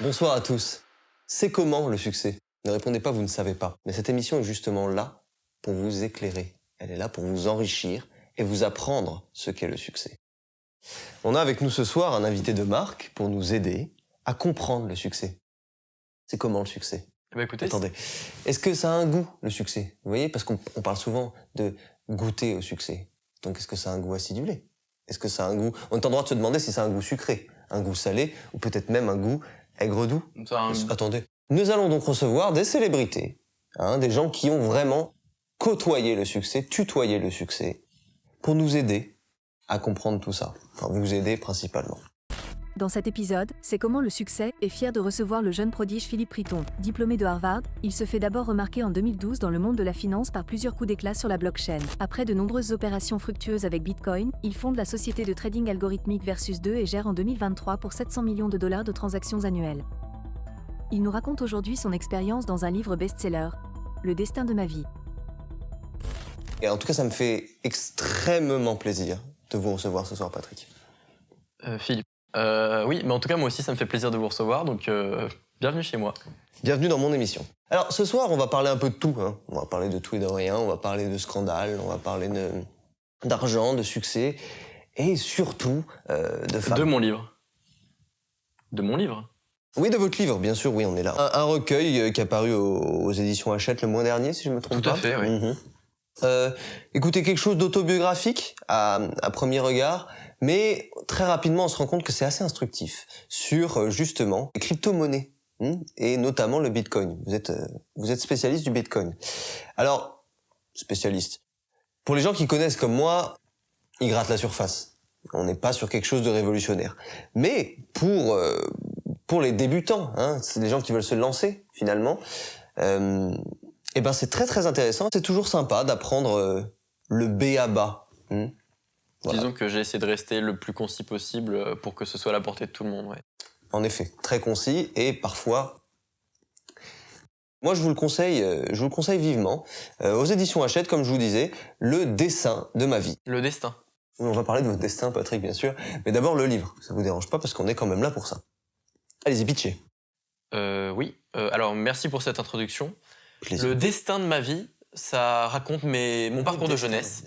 Bonsoir à tous. C'est comment le succès? Ne répondez pas, vous ne savez pas. Mais cette émission est justement là pour vous éclairer. Elle est là pour vous enrichir et vous apprendre ce qu'est le succès. On a avec nous ce soir un invité de marque pour nous aider à comprendre le succès. C'est comment le succès? Bah écoutez, Attendez, est-ce que ça a un goût, le succès? Vous voyez, parce qu'on parle souvent de goûter au succès. Donc est-ce que ça a un goût acidulé? Est-ce que ça a un goût... On est en droit de se demander si ça a un goût sucré, un goût salé, ou peut-être même un goût aigre-doux. Attendez. Nous allons donc recevoir des célébrités, des gens qui ont vraiment côtoyé le succès, tutoyé le succès, pour nous aider à comprendre tout ça. Enfin, vous aider principalement. Dans cet épisode, c'est comment le succès est fier de recevoir le jeune prodige Philippe Riton. Diplômé de Harvard, il se fait d'abord remarquer en 2012 dans le monde de la finance par plusieurs coups d'éclat sur la blockchain. Après de nombreuses opérations fructueuses avec Bitcoin, il fonde la société de trading algorithmique Versus 2 et gère en 2023 pour 700 millions de dollars de transactions annuelles. Il nous raconte aujourd'hui son expérience dans un livre best-seller, Le destin de ma vie. Et en tout cas, ça me fait extrêmement plaisir de vous recevoir ce soir, Patrick. Philippe. Oui, mais en tout cas, moi aussi, ça me fait plaisir de vous recevoir, donc bienvenue chez moi. Bienvenue dans mon émission. Alors, ce soir, on va parler un peu de tout. On va parler de tout et de rien, on va parler de scandale, on va parler d'argent, de succès, et surtout de femmes. De mon livre. De mon livre? Oui, de votre livre, bien sûr, oui, on est là. Un recueil qui est apparu aux éditions Hachette le mois dernier, si je me trompe pas. Tout à fait, oui. Écoutez, quelque chose d'autobiographique à premier regard, mais très rapidement on se rend compte que c'est assez instructif sur justement les crypto-monnaies et notamment le Bitcoin. Vous êtes spécialiste du Bitcoin. Alors, spécialiste. Pour les gens qui connaissent comme moi, ils grattent la surface. On n'est pas sur quelque chose de révolutionnaire. Mais pour les débutants, c'est des gens qui veulent se lancer finalement. Eh ben c'est très très intéressant. C'est toujours sympa d'apprendre le b.a.-ba. Voilà. Disons que j'ai essayé de rester le plus concis possible pour que ce soit à la portée de tout le monde. Ouais. En effet, très concis et parfois... Moi, je vous le conseille vivement. Aux éditions Hachette, comme je vous disais, Le destin de ma vie. Le destin. On va parler de votre destin, Patrick, bien sûr. Mais d'abord, le livre. Ça vous dérange pas parce qu'on est quand même là pour ça. Allez-y, pitchez. Oui. Alors, merci pour cette introduction. Plaisir. Le destin de ma vie, ça raconte mon parcours de jeunesse.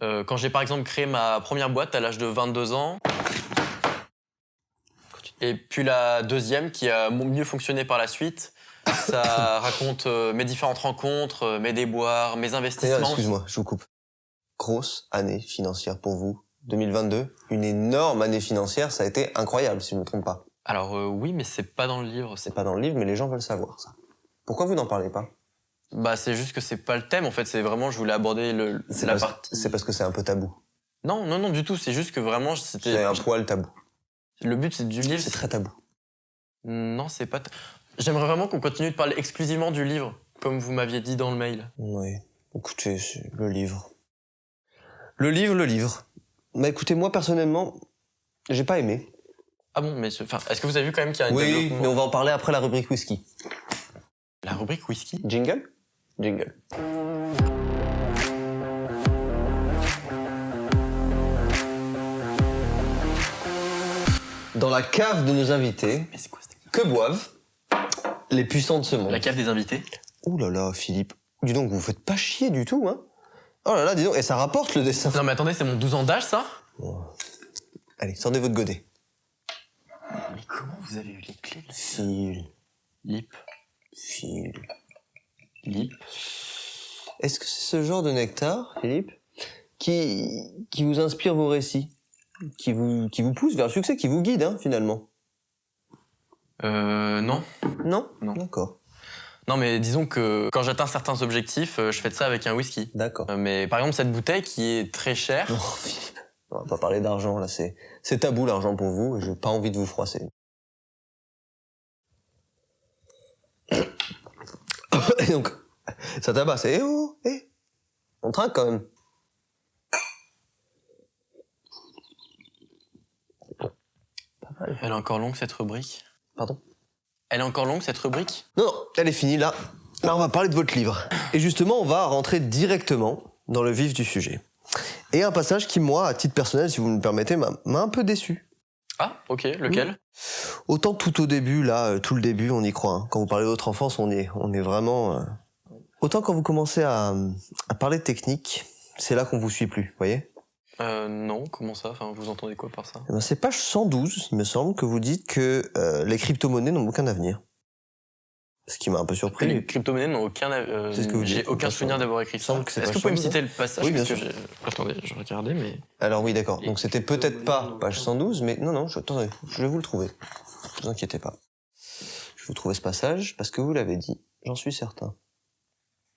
Quand j'ai par exemple créé ma première boîte à l'âge de 22 ans, et puis la deuxième qui a mieux fonctionné par la suite, ça raconte mes différentes rencontres, mes déboires, mes investissements. Excuse-moi, je vous coupe. Grosse année financière pour vous, 2022. Une énorme année financière, ça a été incroyable si je ne me trompe pas. Alors oui, mais c'est pas dans le livre. C'est pas dans le livre, mais les gens veulent savoir ça. Pourquoi vous n'en parlez pas? Bah c'est juste que c'est pas le thème en fait, c'est vraiment je voulais aborder la partie. C'est parce que c'est un peu tabou. Non du tout, c'est juste que vraiment c'était. C'est un poil tabou. Le but c'est du livre. C'est très tabou. Non, c'est pas. J'aimerais vraiment qu'on continue de parler exclusivement du livre, comme vous m'aviez dit dans le mail. Oui. Écoutez, c'est le livre. Le livre. Bah écoutez, moi personnellement, j'ai pas aimé. Ah bon, mais est-ce que vous avez vu quand même qu'il y a un Oui, développement... mais on va en parler après la rubrique whisky. La rubrique whisky? Jingle. Dans la cave de nos invités, Mais c'est quoi cette... que boivent les puissants de ce monde? La cave des invités? Ouh là là, Philippe. Dis donc, vous faites pas chier du tout, Oh là là, dis donc, et ça rapporte le dessin. Non mais attendez, c'est mon 12 ans d'âge ça? Oh. Allez, sortez votre godet. Mais comment vous avez eu les clés de la... Lip. Est-ce que c'est ce genre de nectar, Philippe, qui vous inspire vos récits, qui vous pousse vers le succès, qui vous guide, finalement? Non. Non? Non. D'accord. Non mais disons que quand j'atteins certains objectifs, je fais de ça avec un whisky. D'accord. Mais par exemple cette bouteille qui est très chère... Oh, Philippe, on va pas parler d'argent, là, c'est tabou l'argent pour vous, et j'ai pas envie de vous froisser. Et donc, ça tabasse, on trinque quand même. Pas mal. Elle est encore longue cette rubrique. Pardon? Elle est encore longue cette rubrique? Non, elle est finie, là. Là, on va parler de votre livre. Et justement, on va rentrer directement dans le vif du sujet. Et un passage qui, moi, à titre personnel, si vous me le permettez, m'a un peu déçu. Ah, ok, lequel? Autant tout au début, là, tout le début, on y croit. Hein. Quand vous parlez de votre enfance, on est vraiment... Autant quand vous commencez à parler de technique, c'est là qu'on vous suit plus, vous voyez? Non, comment ça? Enfin, vous entendez quoi par ça? Eh ben, c'est page 112, il me semble, que vous dites que les crypto-monnaies n'ont aucun avenir. Ce qui m'a un peu surpris. Les crypto-monnaies n'ont aucun... C'est ce que vous j'ai dites, aucun bien souvenir sûr. d'avoir écrit Il ça. semble que c'est Est-ce pas que vous pouvez me chose, citer le passage? Oui, bien Parce que sûr. Attendez, je regardais, mais... Alors oui, d'accord. Donc c'était peut-être pas page 112, mais non, attendez, je vais vous le trouver. Ne vous inquiétez pas. Je vais vous trouver ce passage, parce que vous l'avez dit, j'en suis certain.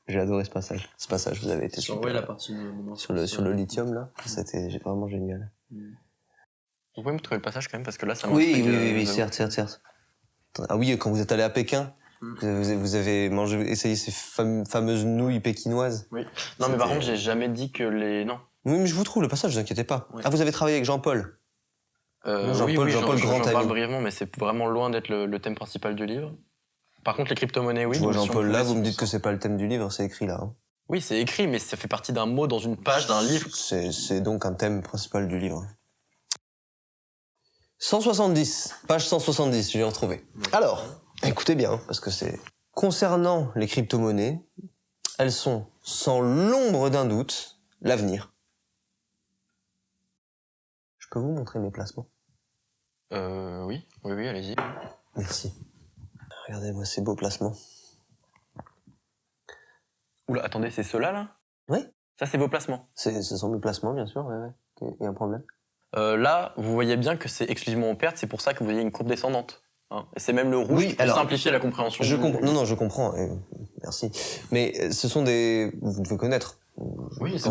J'ai adoré ce passage. Ce passage, vous avez été super. La partie Sur le lithium, là, c'était vraiment génial. Vous pouvez me trouver le passage quand même, parce que là, ça Oui, m'intrigue, certes. Ah oui, quand vous êtes allé à Pékin, vous avez essayé ces fameuses nouilles pékinoises. Oui. Non, mais par contre, j'ai jamais dit que les... Non. Oui, mais je vous trouve le passage, ne vous inquiétez pas. Ouais. Ah, vous avez travaillé avec Jean-Paul. Jean-Paul Grand j'en ami. parle brièvement, mais c'est vraiment loin d'être le thème principal du livre. Par contre, les crypto-monnaies, oui. Je vois donc si on Jean-Paul là, pouvait vous me se- dites que c'est pas le thème du livre, c'est écrit là. Hein. Oui, c'est écrit, mais ça fait partie d'un mot dans une page d'un livre. C'est donc un thème principal du livre. 170, page 170, je l'ai retrouvé. Alors, écoutez bien, parce que c'est... Concernant les crypto-monnaies, elles sont, sans l'ombre d'un doute, l'avenir. Je peux vous montrer mes placements? Oui, allez-y. Merci. Regardez-moi ces beaux placements. Oula, attendez, c'est ceux-là, là? Oui. Ça, c'est vos placements. Ce sont mes placements, bien sûr, ouais. Il y a un problème. Là, vous voyez bien que c'est exclusivement en perte, c'est pour ça que vous voyez une courbe descendante. Hein. Et c'est même le rouge Oui, qui peut alors, simplifier la compréhension. Non, je comprends. Merci. Mais ce sont des... Vous devez connaître. Oui, Ce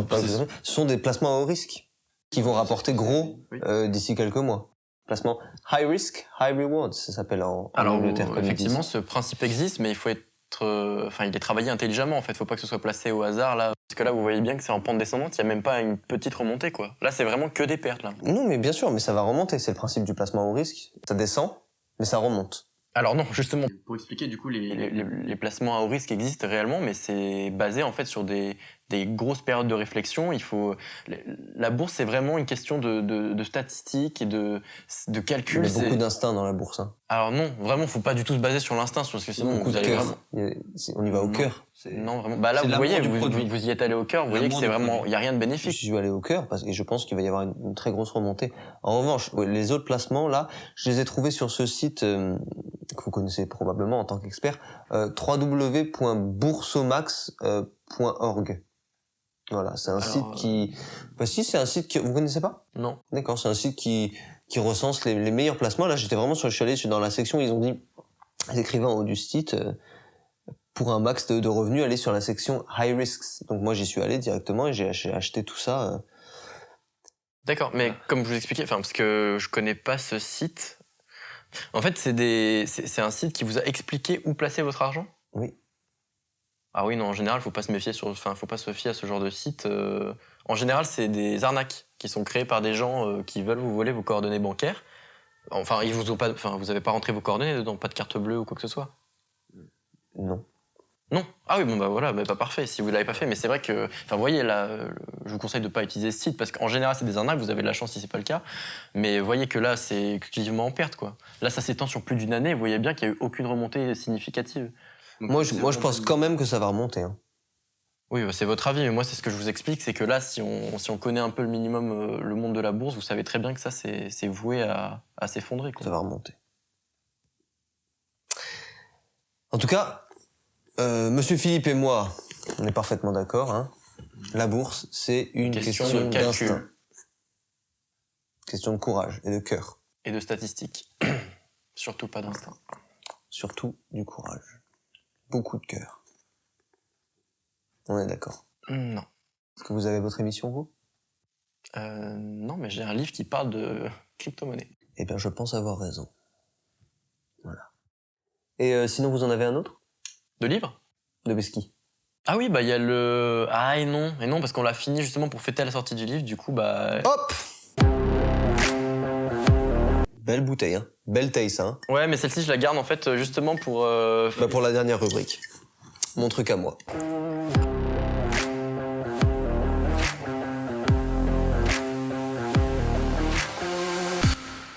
sont des placements à haut risque qui vont rapporter gros d'ici quelques mois. Placement high risk, high reward, ça s'appelle en Alors, Angleterre. Comme ils effectivement, disent. ce principe existe, mais il faut être... Enfin, il est travaillé intelligemment, en fait. Faut pas que ce soit placé au hasard, là. Parce que là, vous voyez bien que c'est en pente descendante, il y a même pas une petite remontée, quoi. Là, c'est vraiment que des pertes, là. Non, mais bien sûr, mais ça va remonter. C'est le principe du placement à haut risque. Ça descend, mais ça remonte. Alors non, justement, Pour expliquer du coup les placements à haut risque existent réellement, mais c'est basé en fait sur des grosses périodes de réflexion. La bourse, c'est vraiment une question de statistiques et de calcul. Il y a beaucoup d'instinct dans la bourse. Hein. Alors non, vraiment, faut pas du tout se baser sur l'instinct, parce que sinon Beaucoup vous de allez cœur. vraiment... On y va au Non. cœur. Non, vraiment. Bah là, C'est vous l'amour voyez, du produit. vous y êtes allé au cœur, vous voyez que L'amour c'est du vraiment, produit. il y a rien de Je bénéfique. suis allé au cœur parce que je pense qu'il va y avoir une très grosse remontée. En revanche, les autres placements là, je les ai trouvés sur ce site que vous connaissez probablement en tant qu'expert, www.boursomax.org. Voilà, c'est un site qui... Bah si, c'est un site que vous connaissez pas? Non. D'accord, c'est un site qui recense les meilleurs placements. Là, j'étais vraiment je suis allé dans la section, ils ont dit, ils écrivaient en haut du site, pour un max de revenus, aller sur la section high risks. Donc moi, j'y suis allé directement et j'ai acheté tout ça. D'accord, mais comme je vous expliquais, enfin parce que je connais pas ce site. En fait, c'est un site qui vous a expliqué où placer votre argent. Oui. Ah oui, non, en général, faut pas se fier à ce genre de site. En général, c'est des arnaques qui sont créées par des gens qui veulent vous voler vos coordonnées bancaires. Enfin, ils vous ont pas, enfin, vous avez pas rentré vos coordonnées dedans, pas de carte bleue ou quoi que ce soit. Non. Non. Ah oui, bon bah voilà, mais pas parfait si vous l'avez pas fait. Mais c'est vrai que, enfin, vous voyez là, je vous conseille de pas utiliser ce site parce qu'en général c'est des arnaques. Vous avez de la chance si c'est pas le cas. Mais voyez que là c'est exclusivement en perte quoi. Là ça s'étend sur plus d'une année. Vous voyez bien qu'il y a eu aucune remontée significative. Moi, je pense quand même que ça va remonter. Hein. Oui, bah, c'est votre avis, mais moi c'est ce que je vous explique, c'est que là si on connaît un peu le minimum le monde de la bourse, vous savez très bien que ça c'est voué à s'effondrer quoi. Ça va remonter. En tout cas, Monsieur Philippe et moi, on est parfaitement d'accord. Hein. La bourse, c'est une Question question de calcul. d'instinct. Question de courage et de cœur. Et de statistiques. Surtout pas d'instinct. Surtout du courage. Beaucoup de cœur. On est d'accord. Non. Est-ce que vous avez votre émission, vous? Non, mais j'ai un livre qui parle de crypto-monnaie. Eh bien, je pense avoir raison. Voilà. Et sinon, vous en avez un autre? De livre? De Besky. Ah oui, bah il y a le... Ah et non, parce qu'on l'a fini justement pour fêter la sortie du livre, du coup bah... Hop! Belle bouteille, hein. Belle taille, ça. Hein. Ouais, mais celle-ci je la garde en fait justement pour... Bah pour la dernière rubrique. Mon truc à moi.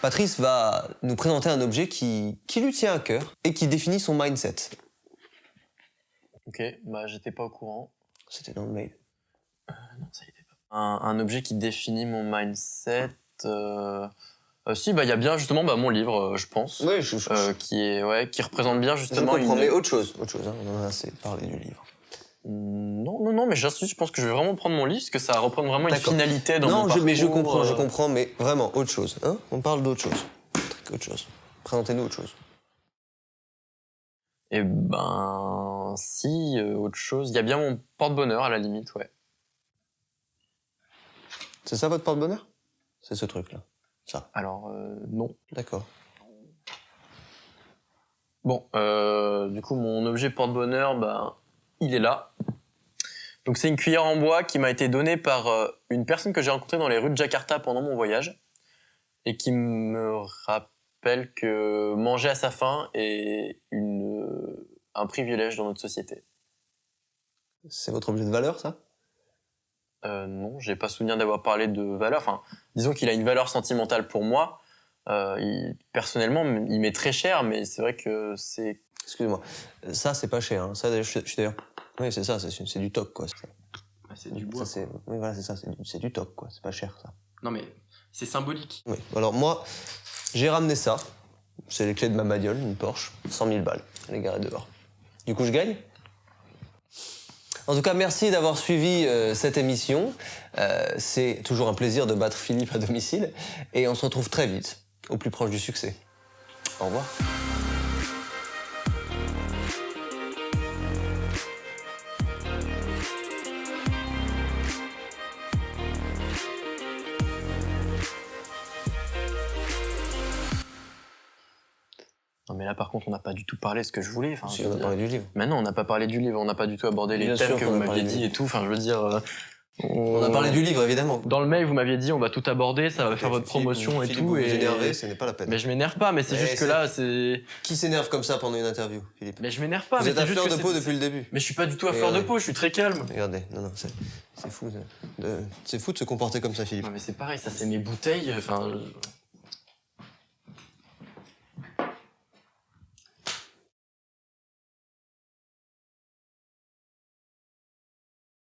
Patrice va nous présenter un objet qui lui tient à cœur et qui définit son mindset. Ok, bah j'étais pas au courant. C'était dans le mail. Non, ça y était pas. Un objet qui définit mon mindset. Si, bah il y a bien justement mon livre, je pense, Oui, qui représente bien je justement comprends, mais autre chose, hein, on en a assez parlé du livre. Non, mais j'insiste, je pense que je vais vraiment prendre mon livre parce que ça représente vraiment une D'accord. finalité dans mon Non, parcours. mais je comprends, mais vraiment, autre chose. Hein, on parle d'autre chose. Autre chose. Présentez-nous autre chose. Eh ben, si, autre chose. Il y a bien mon porte-bonheur à la limite, ouais. C'est ça votre porte-bonheur? C'est ce truc-là. Ça. Alors, non. D'accord. Bon, du coup, mon objet porte-bonheur, il est là. Donc, c'est une cuillère en bois qui m'a été donnée par une personne que j'ai rencontrée dans les rues de Jakarta pendant mon voyage et qui me rappelle que manger à sa faim est un privilège dans notre société. C'est votre objet de valeur, ça? Non, j'ai pas souvenir d'avoir parlé de valeur. Enfin, disons qu'il a une valeur sentimentale pour moi. Personnellement, il m'est très cher, mais c'est vrai que c'est... Excusez-moi. Ça, c'est pas cher. Hein. Ça, je suis d'ailleurs... Oui, c'est ça, c'est du toc, quoi. C'est du bois. Ça, oui, voilà, c'est ça, c'est du toc, quoi. C'est pas cher, ça. Non, mais c'est symbolique. Oui. Alors, moi, j'ai ramené ça. C'est les clés de ma bagnole, une Porsche. 100 000 balles. Elle est garée dehors. Du coup, je gagne. En tout cas, merci d'avoir suivi cette émission. C'est toujours un plaisir de battre Philippe à domicile. Et on se retrouve très vite, au plus proche du succès. Au revoir. Non, mais là, par contre, on n'a pas du tout parlé de ce que je voulais. Enfin, Si je on veux a dire- parlé du livre. Mais non, on n'a pas parlé du livre, on n'a pas du tout abordé les Bien thèmes sûr que qu'on vous a parlé m'aviez du dit et livre. tout. Enfin, je veux dire... On a parlé du livre, évidemment. Dans le mail, vous m'aviez dit on va tout aborder, ça va faire votre promotion et Philippe, tout. vous et... vous énervez, ce n'est pas la peine. Mais je m'énerve pas, mais c'est Mais juste que c'est- là, c'est... Qui s'énerve comme ça pendant une interview, Philippe? Mais je m'énerve pas, Vous mais êtes à c'est juste fleur que de peau c'est- depuis le début. Mais je suis pas du tout à Mais fleur de regardez. peau, je suis très calme. Regardez, non, c'est fou. C'est fou de se comporter comme ça, Philippe. Non, mais c'est pareil, ça c'est mes bouteilles, enfin...